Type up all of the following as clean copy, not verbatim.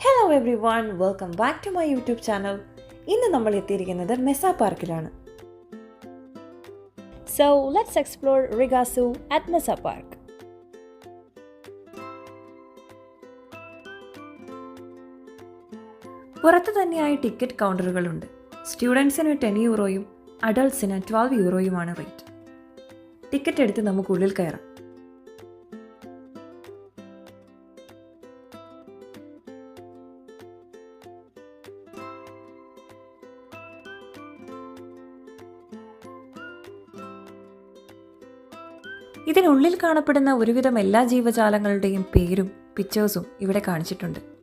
Hello everyone, welcome back to my YouTube channel. ഇന്ന് നമ്മൾ എത്തിയിരിക്കുന്നത് മെസ്സ പാർക്കിലാണ്. So let's explore Riga Zoo at Mesa Park. പുറത്തു തന്നെയായി ticket കൗണ്ടറുകളുണ്ട്. സ്റ്റുഡൻസിന് 10 യൂറോയും അഡൾട്ട്സിന് 12 യൂറോയുമാണ് റേറ്റ്. ടിക്കറ്റ് എടുത്ത് നമുക്ക് ഉള്ളിൽ കയറാം. ഇതിനുള്ളിൽ കാണപ്പെടുന്ന ഒരുവിധം എല്ലാ ജീവജാലങ്ങളുടെയും പേരും പിക്ചേഴ്സും ഇവിടെ കാണിച്ചിട്ടുണ്ട്.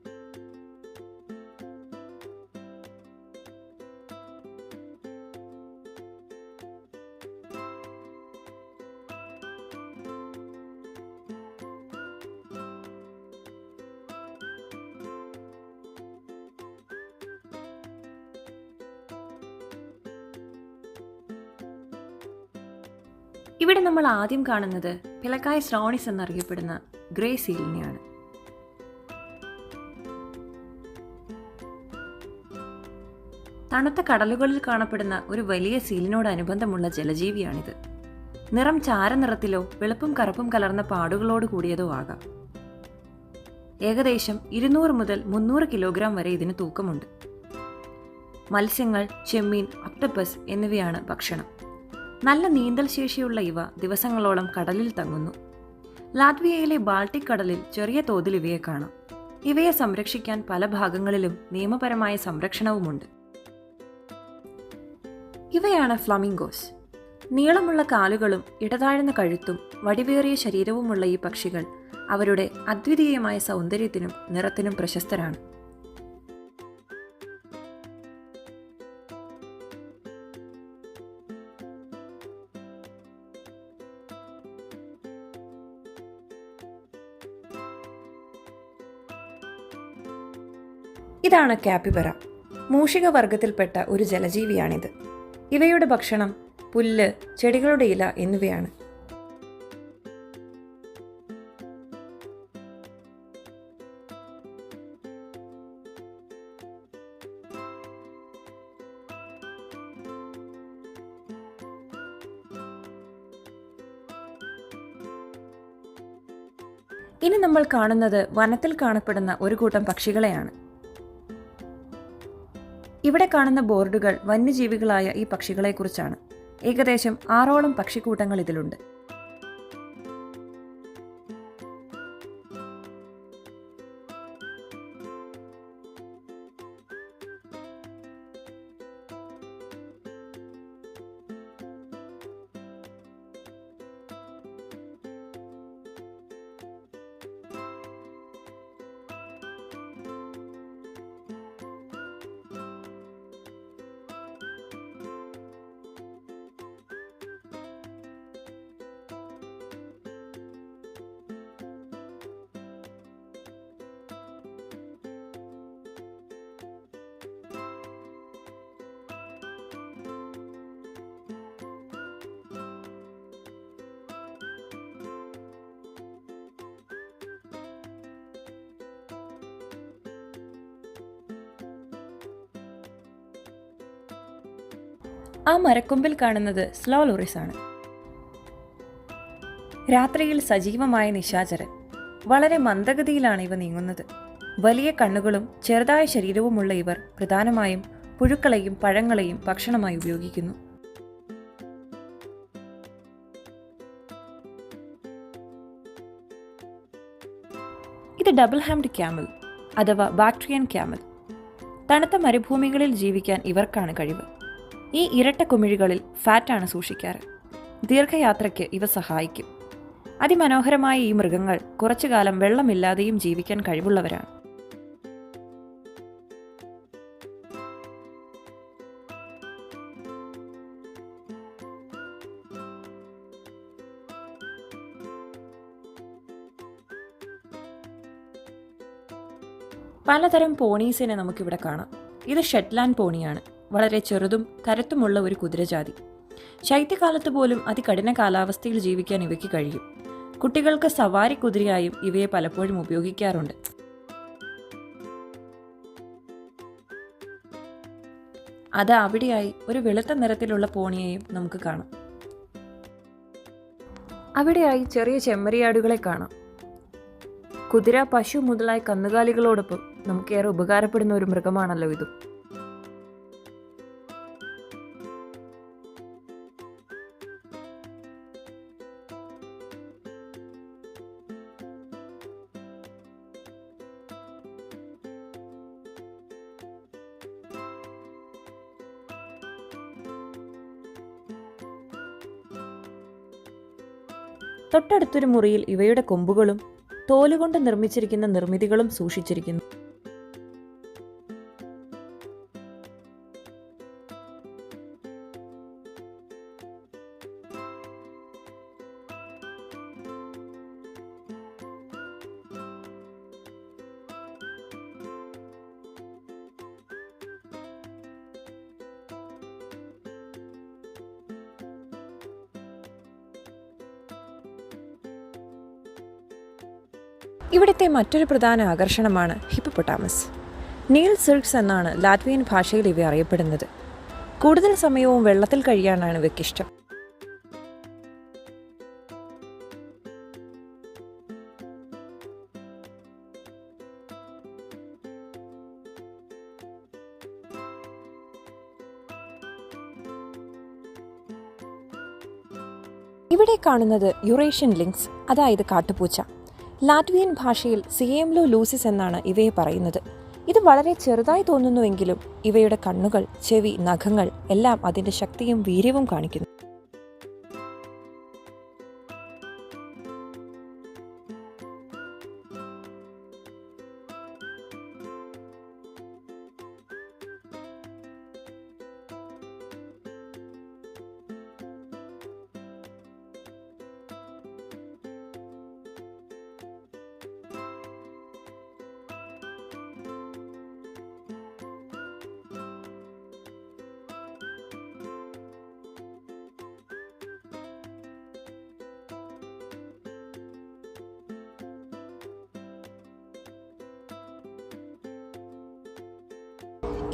ഇവിടെ നമ്മൾ ആദ്യം കാണുന്നത് പിലക്കായ് സ്ലോണിസ് എന്നറിയപ്പെടുന്ന ഗ്രേ സീലിനെയാണ്. തണുത്ത കടലുകളിൽ കാണപ്പെടുന്ന ഒരു വലിയ സീലിനോടനുബന്ധമുള്ള ജലജീവിയാണിത്. നിറം ചാരനിറത്തിലോ വെളുപ്പും കറുപ്പും കലർന്ന പാടുകളോട് കൂടിയതോ ആകാം. ഏകദേശം 200 മുതൽ 300 കിലോഗ്രാം വരെ ഇതിന് തൂക്കമുണ്ട്. മത്സ്യങ്ങൾ, ചെമ്മീൻ, ഒക്ടോപ്പസ് എന്നിവയാണ് ഭക്ഷണം. നല്ല നീന്തൽ ശേഷിയുള്ള ഇവ ദിവസങ്ങളോളം കടലിൽ തങ്ങുന്നു. ലാത്വിയയിലെ ബാൾട്ടിക് കടലിൽ ചെറിയ തോതിൽ ഇവയെ കാണാം. ഇവയെ സംരക്ഷിക്കാൻ പല ഭാഗങ്ങളിലും നിയമപരമായ സംരക്ഷണവുമുണ്ട്. ഇവയാണ് ഫ്ലമിംഗോസ്. നീളമുള്ള കാലുകളും ഇടതാഴ്ന്ന കഴുത്തും വടിവേറിയ ശരീരവുമുള്ള ഈ പക്ഷികൾ അവരുടെ അദ്വിതീയമായ സൗന്ദര്യത്തിനും നിറത്തിനും പ്രശസ്തരാണ്. ഇതാണ് കാപ്പിബറ. മൂഷിക വർഗത്തിൽപ്പെട്ട ഒരു ജലജീവിയാണിത്. ഇവയുടെ ഭക്ഷണം പുല്ല്, ചെടികളുടെ ഇല എന്നിവയാണ്. ഇനി നമ്മൾ കാണുന്നത് വനത്തിൽ കാണപ്പെടുന്ന ഒരു കൂട്ടം പക്ഷികളെയാണ്. ഇവിടെ കാണുന്ന ബോർഡുകൾ വന്യജീവികളായ ഈ പക്ഷികളെക്കുറിച്ചാണ്. ഏകദേശം 6ഓളം പക്ഷിക്കൂട്ടങ്ങൾ ഇതിലുണ്ട്. ആ മരക്കൊമ്പിൽ കാണുന്നത് സ്ലോലോറിസ് ആണ്. രാത്രിയിൽ സജീവമായ നിശാചരൻ. വളരെ മന്ദഗതിയിലാണ് ഇവ നീങ്ങുന്നത്. വലിയ കണ്ണുകളും ചെറുതായ ശരീരവുമുള്ള ഇവർ പ്രധാനമായും പുഴുക്കളെയും പഴങ്ങളെയും ഭക്ഷണമായി ഉപയോഗിക്കുന്നു. ഇത് ഡബിൾ ഹാംഡ് ക്യാമൽ അഥവാ ബാക്ട്രിയൻ ക്യാമൽ. തണുത്ത മരുഭൂമികളിൽ ജീവിക്കാൻ ഇവർക്കാണ് കഴിവ്. ഈ ഇരട്ട കുമിഴികളിൽ ഫാറ്റാണ് സൂക്ഷിക്കാറ്. ദീർഘയാത്രയ്ക്ക് ഇവ സഹായിക്കും. അതിമനോഹരമായ ഈ മൃഗങ്ങൾ കുറച്ചുകാലം വെള്ളമില്ലാതെയും ജീവിക്കാൻ കഴിവുള്ളവരാണ്. പലതരം പോണീസിനെ നമുക്കിവിടെ കാണാം. ഇത് ഷെറ്റ്ലാൻഡ് പോണിയാണ്. വളരെ ചെറുതും കരുത്തുമുള്ള ഒരു കുതിരജാതി. ശൈത്യകാലത്ത് പോലും അതികഠിന കാലാവസ്ഥയിൽ ജീവിക്കാൻ ഇവയ്ക്ക് കഴിയും. കുട്ടികൾക്ക് സവാരി കുതിരയായും ഇവയെ പലപ്പോഴും ഉപയോഗിക്കാറുണ്ട്. അത് അവിടെയായി ഒരു വെളുത്ത നിറത്തിലുള്ള പോണിയെയും നമുക്ക് കാണാം. അവിടെയായി ചെറിയ ചെമ്മരിയാടുകളെ കാണാം. കുതിര, പശു മുതലായ കന്നുകാലികളോടൊപ്പം നമുക്കേറെ ഉപകാരപ്പെടുന്ന ഒരു മൃഗമാണല്ലോ ഇതും. തൊട്ടടുത്തൊരു മുറിയിൽ ഇവയുടെ കൊമ്പുകളും തോലുകൊണ്ട് നിർമ്മിച്ചിരിക്കുന്ന നിർമ്മിതികളും സൂക്ഷിച്ചിരിക്കുന്നു. ഇവിടുത്തെ മറ്റൊരു പ്രധാന ആകർഷണമാണ് ഹിപ്പോപ്പൊട്ടാമസ്. നീൽ സിർക്സ് എന്നാണ് ലാറ്റ്വിയൻ ഭാഷയിൽ ഇവ അറിയപ്പെടുന്നത്. കൂടുതൽ സമയവും വെള്ളത്തിൽ കഴിയാനാണ് ഇവയ്ക്കിഷ്ടം. ഇവിടെ കാണുന്നത് യുറേഷ്യൻ ലിങ്ക്സ്, അതായത് കാട്ടുപൂച്ച. ലാറ്റ്വിയൻ ഭാഷയിൽ സിയേംലോ ലൂസിസ് എന്നാണ് ഇവയെ പറയുന്നത്. ഇത് വളരെ ചെറുതായി തോന്നുന്നുവെങ്കിലും ഇവയുടെ കണ്ണുകൾ, ചെവി, നഖങ്ങൾ എല്ലാം അതിൻ്റെ ശക്തിയും വീര്യവും കാണിക്കുന്നു.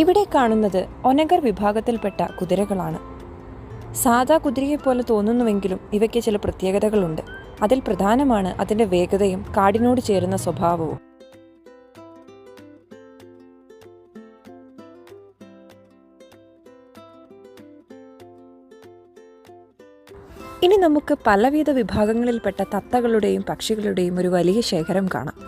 ഇവിടെ കാണുന്നത് ഒനഗർ വിഭാഗത്തിൽപ്പെട്ട കുതിരകളാണ്. സാധാ കുതിരയെപ്പോലെ തോന്നുന്നുവെങ്കിലും ഇവയ്ക്ക് ചില പ്രത്യേകതകളുണ്ട്. അതിൽ പ്രധാനമാണ് അതിൻ്റെ വേഗതയും കാടിനോട് ചേരുന്ന സ്വഭാവവും. ഇനി നമുക്ക് പലവിധ വിഭാഗങ്ങളിൽപ്പെട്ട തത്തകളുടെയും പക്ഷികളുടെയും ഒരു വലിയ ശേഖരം കാണാം.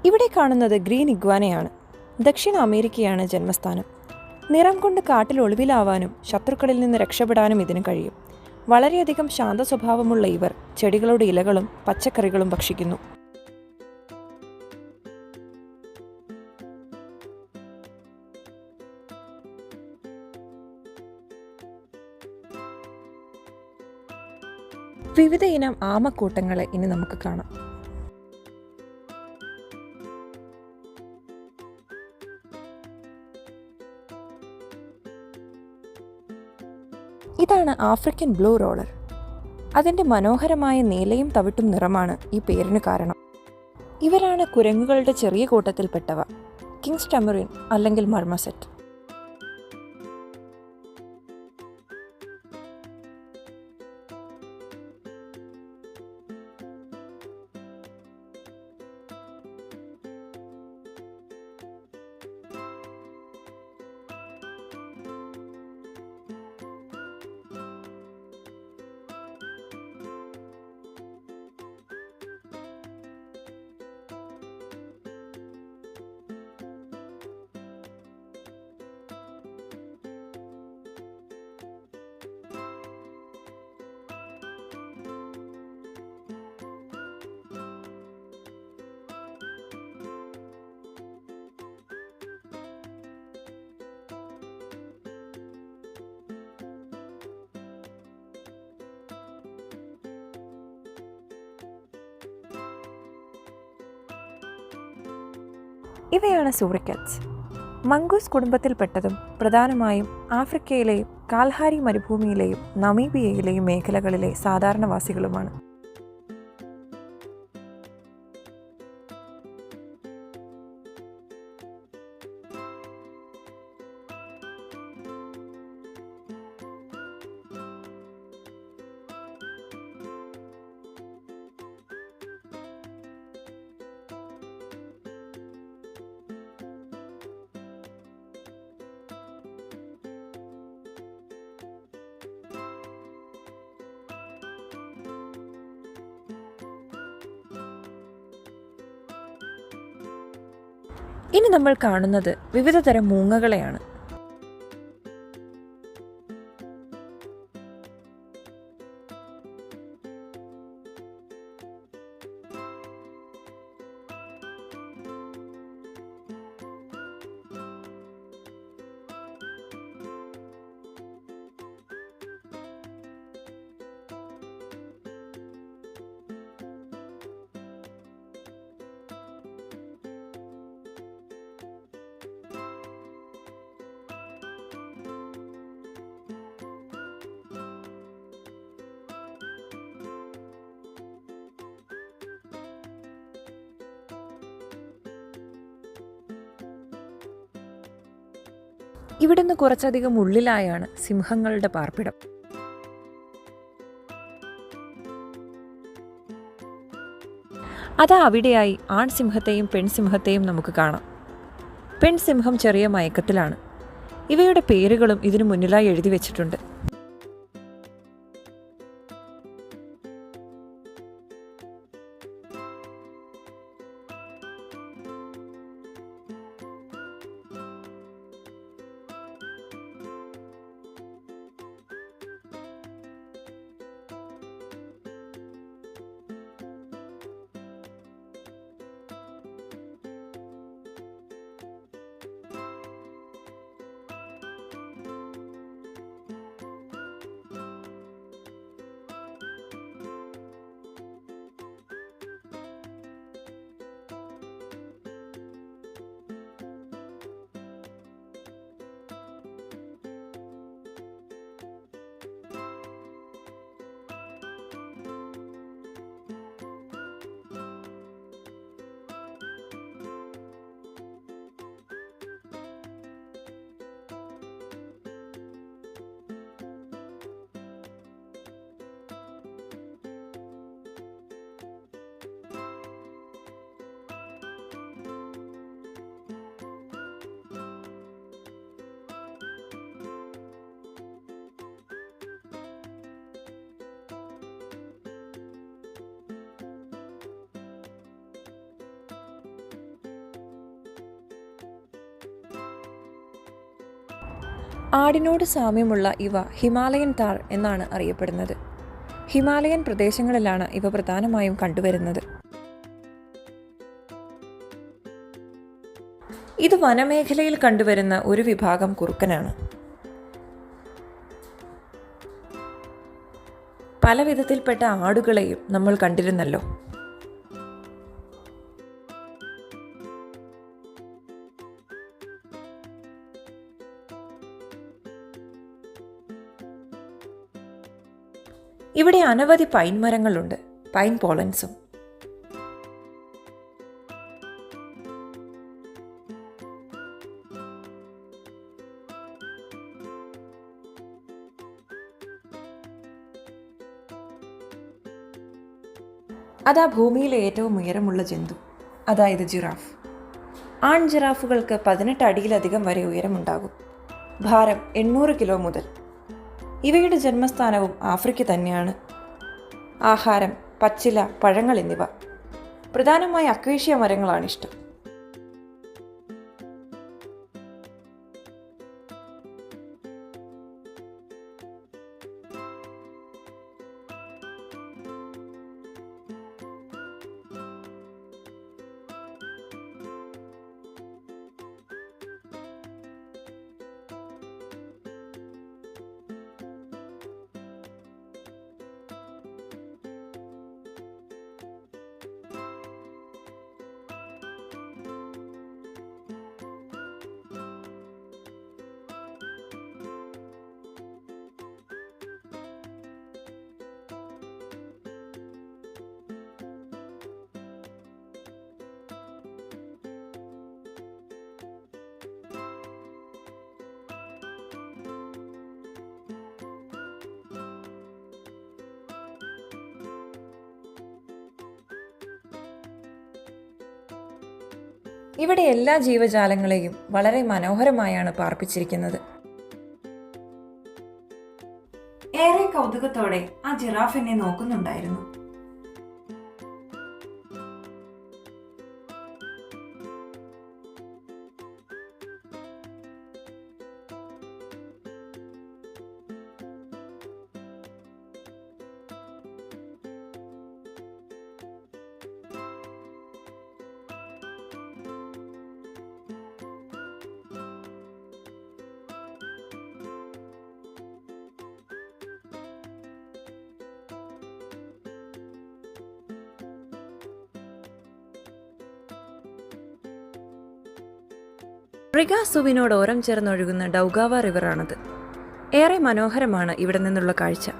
ഇവിടെ കാണുന്നത് ഗ്രീൻ ഇഗ്വാനയാണ്. ദക്ഷിണ അമേരിക്കയാണ് ജന്മസ്ഥാനം. നിറം കൊണ്ട് കാട്ടിൽ ഒളിവിലാവാനും ശത്രുക്കളിൽ നിന്ന് രക്ഷപ്പെടാനും ഇതിന് കഴിയും. വളരെയധികം ശാന്ത സ്വഭാവമുള്ള ഇവർ ചെടികളുടെ ഇലകളും പച്ചക്കറികളും ഭക്ഷിക്കുന്നു. വിവിധ ഇനം ആമക്കൂട്ടങ്ങളെ ഇനി നമുക്ക് കാണാം. ഇതാണ് ആഫ്രിക്കൻ ബ്ലൂ റോളർ. അതിൻ്റെ മനോഹരമായ നീലയും തവിട്ടും നിറമാണ് ഈ പേരിന് കാരണം. ഇവരാണ് കുരങ്ങുകളുടെ ചെറിയ കൂട്ടത്തിൽപ്പെട്ടവ, കിങ്സ് ടമറിൻ അല്ലെങ്കിൽ മർമസെറ്റ്. ഇവയാണ് സൂറിക്കറ്റ്സ്. മംഗൂസ് കുടുംബത്തിൽപ്പെട്ടതും പ്രധാനമായും ആഫ്രിക്കയിലെയും കാൽഹാരി മരുഭൂമിയിലെയും നമീബിയയിലെയും മേഖലകളിലെ സാധാരണവാസികളുമാണ്. ഇനി നമ്മൾ കാണുന്നത് വിവിധ തരം മൂങ്ങകളെയാണ്. ഇവിടുന്ന് കുറച്ചധികം ഉള്ളിലായാണ് സിംഹങ്ങളുടെ പാർപ്പിടം. അതാ അവിടെയായി ആൺസിംഹത്തെയും പെൺസിംഹത്തെയും നമുക്ക് കാണാം. പെൺസിംഹം ചെറിയ മയക്കത്തിലാണ്. ഇവയുടെ പേരുകളും ഇതിനു മുന്നിലായി എഴുതി വെച്ചിട്ടുണ്ട്. ആടിനോട് സാമ്യമുള്ള ഇവ ഹിമാലയൻ താർ എന്നാണ് അറിയപ്പെടുന്നത്. ഹിമാലയൻ പ്രദേശങ്ങളിലാണ് ഇവ പ്രധാനമായും കണ്ടുവരുന്നത്. ഇത് വനമേഖലയിൽ കണ്ടുവരുന്ന ഒരു വിഭാഗം കുറുക്കനാണ്. പല വിധത്തിൽപ്പെട്ട ആടുകളെയും നമ്മൾ കണ്ടിരുന്നല്ലോ. ഇവിടെ അനവധി പൈൻ മരങ്ങളുണ്ട്, പൈൻ പോളൻസും. അതാ ഭൂമിയിലെ ഏറ്റവും ഉയരമുള്ള ജന്തു, അതായത് ജിറാഫ്. ആൺ ജിറാഫുകൾക്ക് 18 അടിയിലധികം വരെ ഉയരമുണ്ടാകും. ഭാരം 800 കിലോ മുതൽ. ഇവയുടെ ജന്മസ്ഥാനവും ആഫ്രിക്ക തന്നെയാണ്. ആഹാരം പച്ചില, പഴങ്ങൾ എന്നിവ. പ്രധാനമായി അക്വേഷ്യ മരങ്ങളാണിഷ്ടം. ഇവിടെ എല്ലാ ജീവജാലങ്ങളെയും വളരെ മനോഹരമായാണ് പാർപ്പിച്ചിരിക്കുന്നത്. ഏറെ കൗതുകത്തോടെ ആ ജിറാഫ് എന്നെ നോക്കുന്നുണ്ടായിരുന്നു. റിഗാസുവിനോടോരം ചേർന്നൊഴുകുന്ന ഡൗഗാവ റിവറാണത്. ഏറെ മനോഹരമാണ് ഇവിടെ നിന്നുള്ള കാഴ്ച.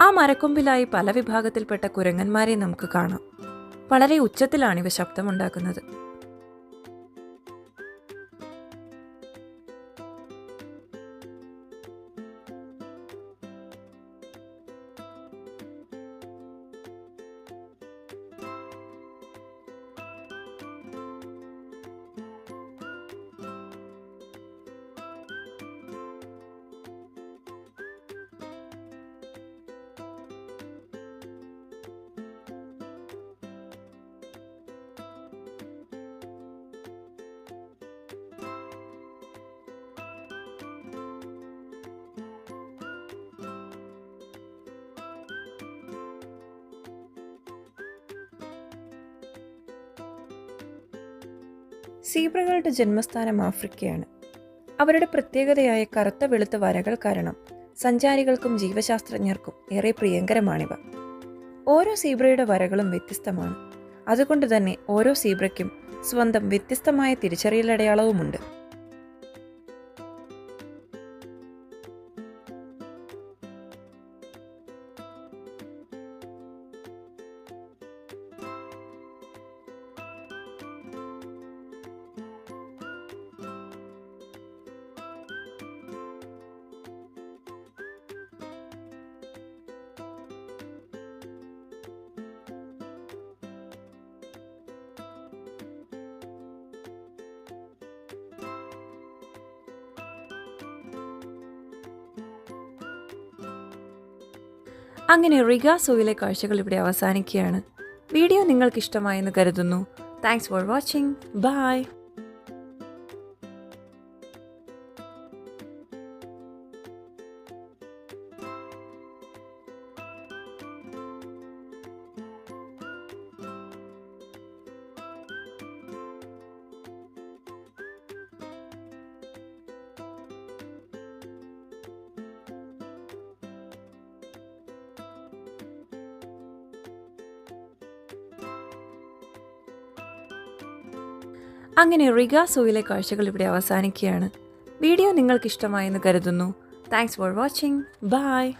ആ മരക്കൊമ്പിലായി പല വിഭാഗത്തിൽപ്പെട്ട കുരങ്ങന്മാരെ നമുക്ക് കാണാം. വളരെ ഉച്ചത്തിലാണിവ ശബ്ദമുണ്ടാക്കുന്നത്. സീബ്രകളുടെ ജന്മസ്ഥാനം ആഫ്രിക്കയാണ്. അവരുടെ പ്രത്യേകതയായ കറുത്ത വെളുത്ത വരകൾ കാരണം സഞ്ചാരികൾക്കും ജീവശാസ്ത്രജ്ഞർക്കും ഏറെ പ്രിയങ്കരമാണിവ. ഓരോ സീബ്രയുടെ വരകളും വ്യത്യസ്തമാണ്. അതുകൊണ്ട് തന്നെ ഓരോ സീബ്രയ്ക്കും സ്വന്തം വ്യത്യസ്തമായ തിരിച്ചറിയലടയാളവുമുണ്ട്. അങ്ങനെ റിഗാസോയിലെ കാഴ്ചകൾ ഇവിടെ അവസാനിക്കുകയാണ്. വീഡിയോ നിങ്ങൾക്ക് ഇഷ്ടമായെന്ന് കരുതുന്നു. Thanks for watching. ബൈ. അങ്ങനെ റിഗാസോയിലെ കാഴ്ചകൾ ഇവിടെ അവസാനിക്കുകയാണ്. വീഡിയോ നിങ്ങൾക്ക് ഇഷ്ടമായെന്ന് കരുതുന്നു. Thanks for watching. ബൈ.